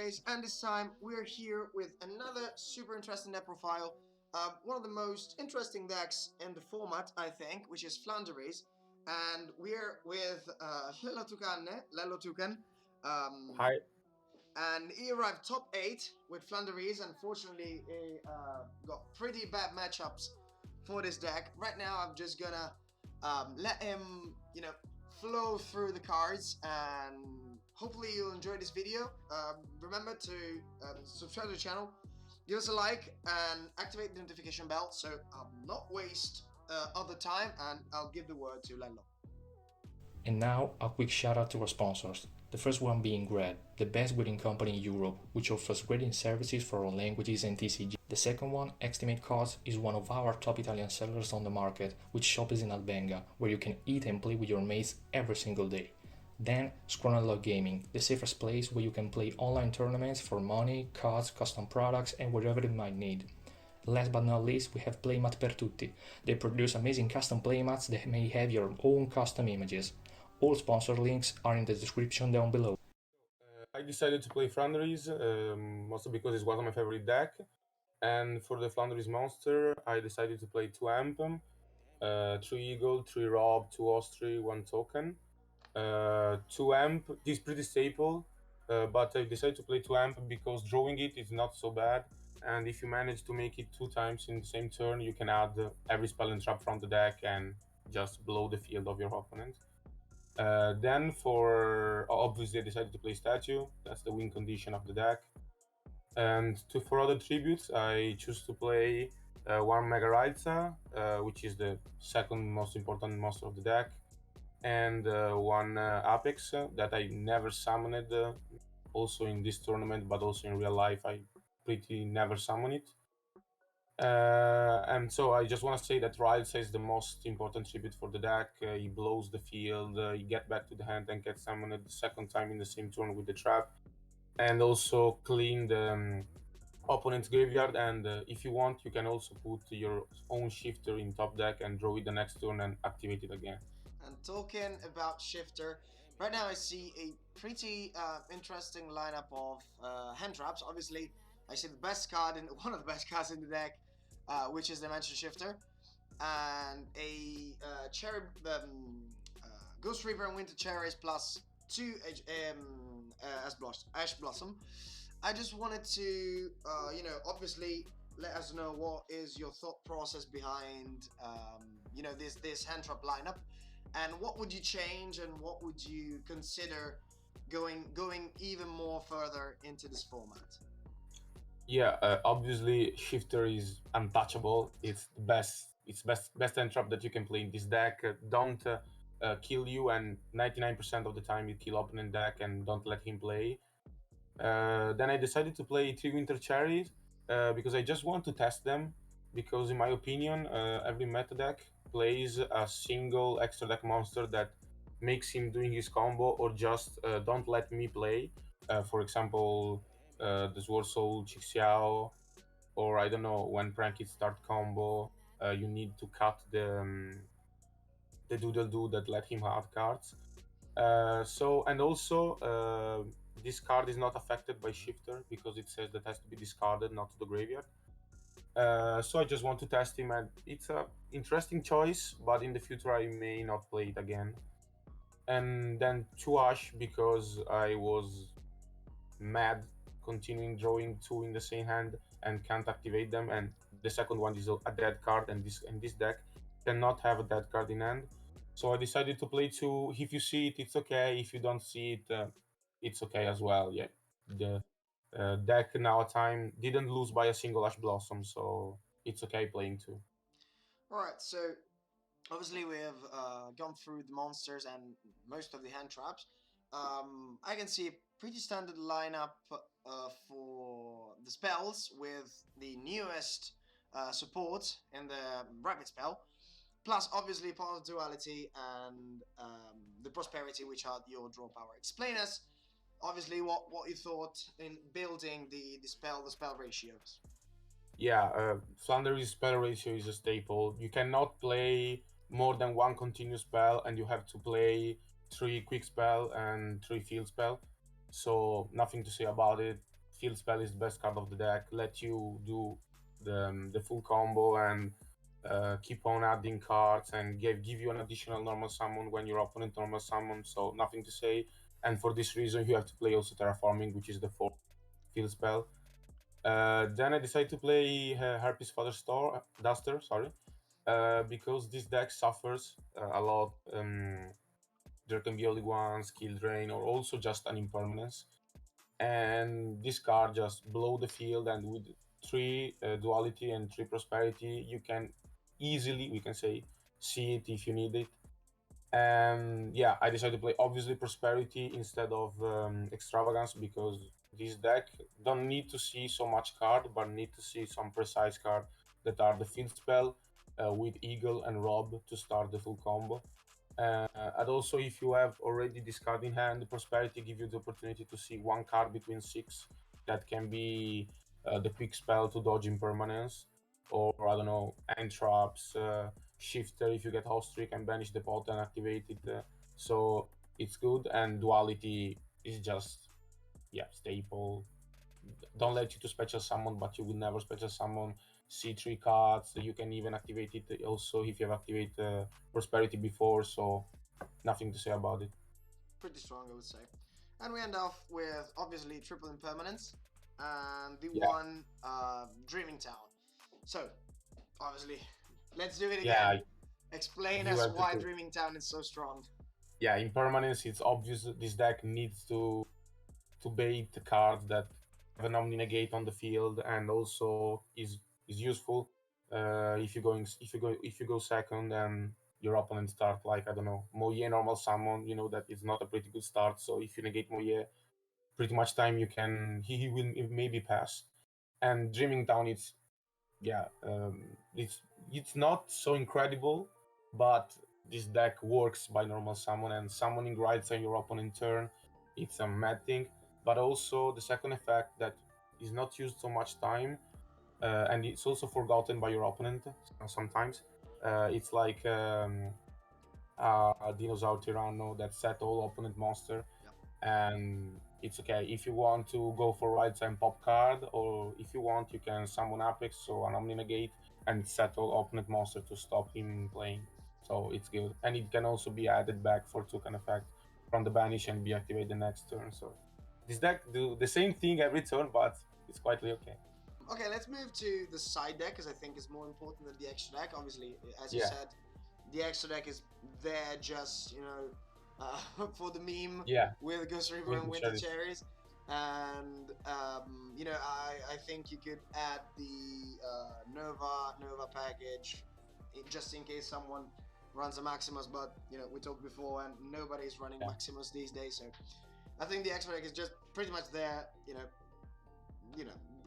Haze, and this time we're here with another super interesting deck profile. One of the most interesting decks in the format, I think, which is Floowandereeze. And we're with Lollo Tocanne. Hi. And he arrived top 8 with Floowandereeze. Unfortunately, he got pretty bad matchups for this deck. Right now, I'm just gonna let him, flow through the cards, and hopefully you'll enjoy this video. Remember to subscribe to the channel, give us a like, and activate the notification bell so I'll not waste other time, and I'll give the word to Lollo. And now a quick shout out to our sponsors. The first one being GRAAD, the best grading company in Europe, which offers grading services for all languages and TCG. The second one, EXTIMATE-CARDS, is one of our top Italian sellers on the market, with shop is in Albenga, where you can eat and play with your mates every single day. Then, SCROLLANDLOCK Gaming, the safest place where you can play online tournaments for money, cards, custom products, and whatever you might need. Last but not least, we have Playmat per Tutti. They produce amazing custom playmats that may have your own custom images. All sponsor links are in the description down below. I decided to play Floowandereeze, mostly because it's one of my favorite deck. And for the Floowandereeze monster, I decided to play 2 Amp, 3 Eagle, 3 Rob, 2 Ostry, 1 Token. 2 Amp is pretty staple, but I decided to play 2 Amp because drawing it is not so bad. And if you manage to make it 2 times in the same turn, you can add every spell and trap from the deck and just blow the field of your opponent. Then for obviously I decided to play Statue. That's the win condition of the deck. And for other tributes, I choose to play 1 Mega Raiza, which is the second most important monster of the deck, and 1 Apex that I never summoned also in this tournament, but also in real life I pretty never summon it. And so I just want to say that Raiza is the most important tribute for the deck. He blows the field, you get back to the hand and get summoned the second time in the same turn with the trap, and also clean the opponent's graveyard. And if you want, you can also put your own shifter in top deck and draw it the next turn and activate it again. And talking about shifter, right now I see a pretty interesting lineup of hand traps. Obviously, I see the best card in one of the best cards in the deck, which is the Dimension Shifter, and a Ghost Reaper and Winter Cherries plus 2 Ash Blossom. I just wanted to, obviously let us know what is your thought process behind, this hand trap lineup, and what would you change and what would you consider going even more further into this format? Yeah, obviously Shifter is untouchable. It's the best hand trap that you can play in this deck. Don't kill you, and 99% of the time it kill opponent deck, and don't let him play. Then I decided to play 3 Winter Cherries because I just want to test them, because in my opinion every meta deck plays a single extra deck monster that makes him doing his combo, or just don't let me play. For example, the Sword Soul Xiao, or I don't know, when Prankit start combo, you need to cut the doodle-doo that let him add cards. And also this card is not affected by Shifter because it says that has to be discarded, not to the graveyard. So I just want to test him, and it's an interesting choice, but in the future I may not play it again. And then 2 Ash because I was mad continuing drawing 2 in the same hand and can't activate them, and the second one is a dead card, and this deck cannot have a dead card in hand. So I decided to play 2. If you see it, it's okay. If you don't see it, it's okay as well. Yeah, the deck now time didn't lose by a single Ash Blossom, so it's okay playing 2. Alright, so obviously we have gone through the monsters and most of the hand traps. I can see a pretty standard lineup for the spells, with the newest support in the rapid spell, plus obviously Part of Duality and the Prosperity, which are your draw power. Explain us obviously what you thought in building the spell ratios. Yeah, Floowandereeze spell ratio is a staple. You cannot play more than 1 continuous spell, and you have to play 3 quick spell and 3 field spell. So nothing to say about it. field spell is the best card of the deck. Let you do the full combo and keep on adding cards and give you an additional normal summon when your opponent normal summon. So nothing to say. And for this reason, you have to play also terraforming, which is the fourth field spell. Then I decided to play Harpy's Father Duster, sorry, because this deck suffers a lot. There can be only one skill drain or also just an impermanence. And this card just blow the field, and with 3 duality and 3 prosperity, you can easily, we can say, see it if you need it. And yeah, I decided to play obviously prosperity instead of extravagance, because this deck don't need to see so much card, but need to see some precise card that are the field spell with eagle and rob to start the full combo. And also, if you have already this card in hand, the prosperity give you the opportunity to see 1 card between 6 that can be the quick spell to dodge impermanence, or I don't know, end traps, shifter if you get host trick and banish the pot and activate it. So it's good, and duality is just staple. Don't let you to special summon, but you will never special summon. C3 cards. You can even activate it also if you have activated prosperity before. So nothing to say about it. Pretty strong, I would say. And we end off with obviously triple impermanence and the Yeah. one Dreaming Town. So obviously, let's do it again. Yeah, Explain you us have to why do- Dreaming Town is so strong. Yeah, impermanence. It's obvious this deck needs to bait the cards that have an omni negate on the field, and also is useful if you go second and your opponent start like, I don't know, Moye normal summon. You know that it's not a pretty good start. So if you negate Moye, pretty much time you can he will maybe pass. And Dreaming Town, it's not so incredible, but this deck works by normal summon, and summoning right on your opponent turn, it's a mad thing. But also the second effect that is not used so much time, and it's also forgotten by your opponent sometimes. It's like a Dinosaur Tyranno that set all opponent monster. Yep. And it's okay if you want to go for right and pop card, or if you want, you can summon Apex, so an Omni Negate, and settle opponent monster to stop him playing. So it's good, and it can also be added back for token effect from the banish and be activated the next turn. So this deck do the same thing every turn, but it's quite okay. Okay, let's move to the side deck, because I think it's more important than the extra deck. Obviously, as you Yeah. said, the extra deck is there just, for the meme Yeah, with Ghost River Winter and Winter Cherries. Cherries. And, I think you could add the Nova package just in case someone runs a Maximus, but, we talked before, and nobody's running Yeah. Maximus these days, so I think the extra deck is just pretty much there,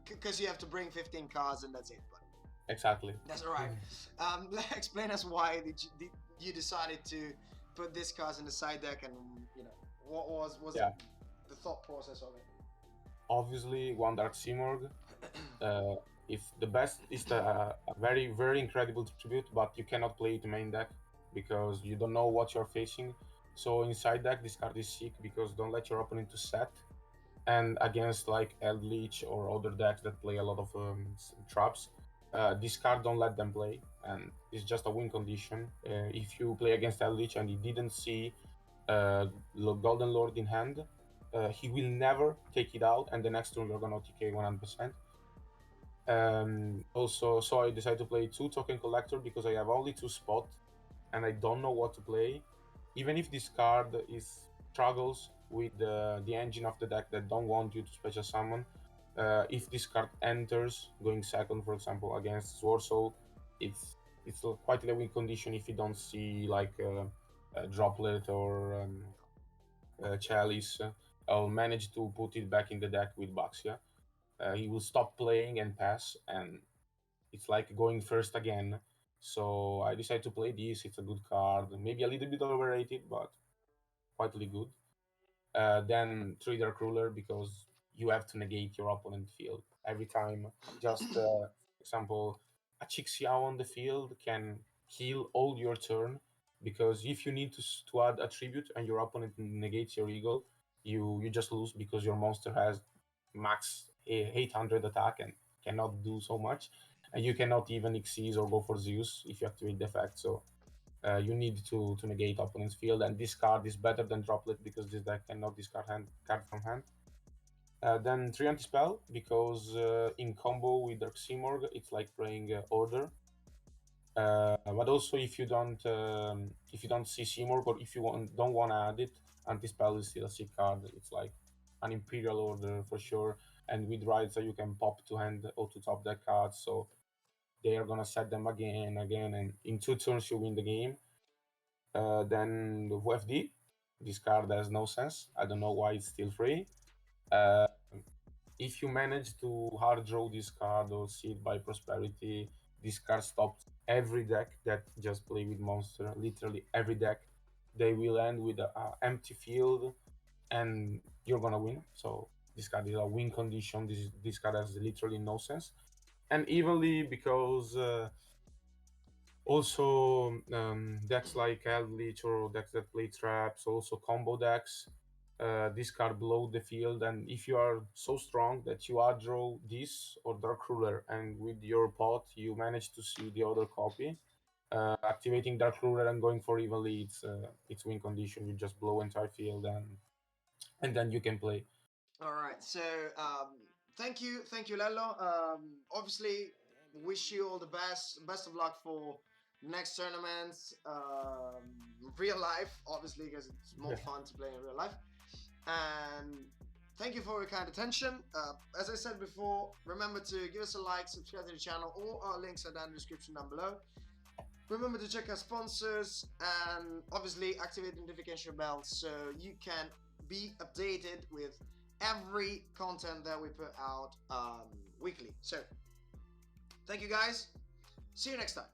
because you have to bring 15 cards and that's it. But Exactly. that's all right. Explain us why you decided to put this cards in the side deck, and what was Yeah. the thought process of it. Obviously, one Dark Simorg. It's the best. It's a very very incredible tribute, but you cannot play it main deck because you don't know what you're facing. So inside deck, this card is sick because don't let your opponent to set. And against like Eldritch or other decks that play a lot of traps, this card don't let them play, and it's just a win condition. If you play against Eldritch and he didn't see Golden Lord in hand, he will never take it out, and the next turn you're gonna TK 100%. Also, so I decided to play 2 Token Collector because I have only 2 spot, and I don't know what to play. Even if this card is struggles with the engine of the deck that don't want you to special summon, if this card enters going second, for example, against Sword Soul, it's quite a win condition if you don't see like a Droplet or Chalice. I'll manage to put it back in the deck with Baxia. He will stop playing and pass, and it's like going first again. So I decided to play this. It's a good card, maybe a little bit overrated, but quite really good. Then 3 Dark Ruler because you have to negate your opponent field every time. Just example, a Chixiao on the field can heal all your turn, because if you need to add a tribute and your opponent negates your eagle, you just lose because your monster has max 800 attack and cannot do so much. And you cannot even exceed or go for Zeus if you activate the effect. So you need to negate opponent's field, and this card is better than Droplet because this deck cannot discard card from hand. Then 3 anti-spell, because in combo with Dark Simorgh, it's like playing Order. But also if you don't see Simorgh, or if you don't want to add it, anti-spell is still a sick card. It's like an Imperial Order for sure, and with Raiza you can pop to hand or to top deck cards, so they are gonna set them again, and in 2 turns you win the game. Then the WFD, this card has no sense. I don't know why it's still free. If you manage to hard draw this card or see it by Prosperity, this card stops every deck that just play with monster. Literally every deck, they will end with an empty field, and you're gonna win. So this card is a win condition. This card has literally no sense, and evenly because also decks like Eldritch or decks that play traps, also combo decks, this card blow the field, and if you are so strong that you hard draw this or Dark Ruler, and with your pot you manage to see the other copy, activating Dark Ruler and going for evenly, it's win condition. You just blow entire field, and then you can play. All right. So thank you, Lello. Obviously, wish you all the best. Best of luck for next tournaments. Real life, obviously, because it's more fun to play in real life. And thank you for your kind attention. As I said before, remember to give us a like, subscribe to the channel. All our links are down in the description down below. Remember to check our sponsors and obviously activate the notification bell so you can be updated with every content that we put out weekly. So thank you guys. See you next time.